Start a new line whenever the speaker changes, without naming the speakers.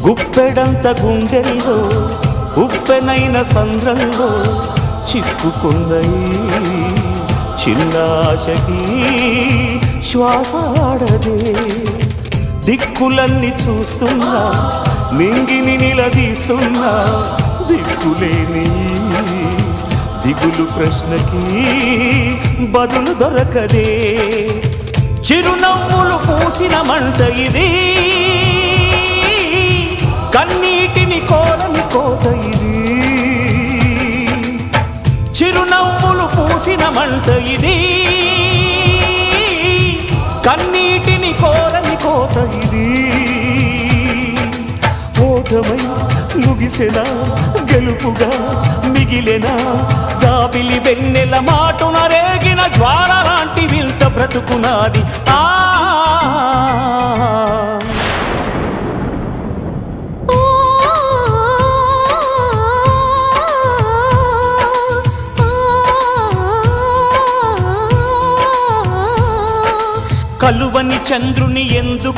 గుప్పెడంత గుండెల్లో ఉప్పెనైన సంద్రంలో చిక్కుకున్నయి చిన్నాశకి శ్వాసాడదే దిక్కులన్నీ చూస్తున్నా నింగిని నిలదీస్తున్నా దిక్కులేని దిగులు ప్రశ్నకి బదులు దొరకదే చిరునవ్వులు పూసిన మంట ఇది కన్నీటిని కోరని కోత ఇది చిరునవ్వులు పూసిన మంట ఇది కన్నీటిని కోరని కోత ఇది ఓటమై ముగిసెనా గెలుపుగా మిగిలెనా జాబిలి వెన్నెల మాటున రేగిన జ్వాల లాంటి వింత బ్రతుకునాది కలువని చంద్రుని ఎందుకు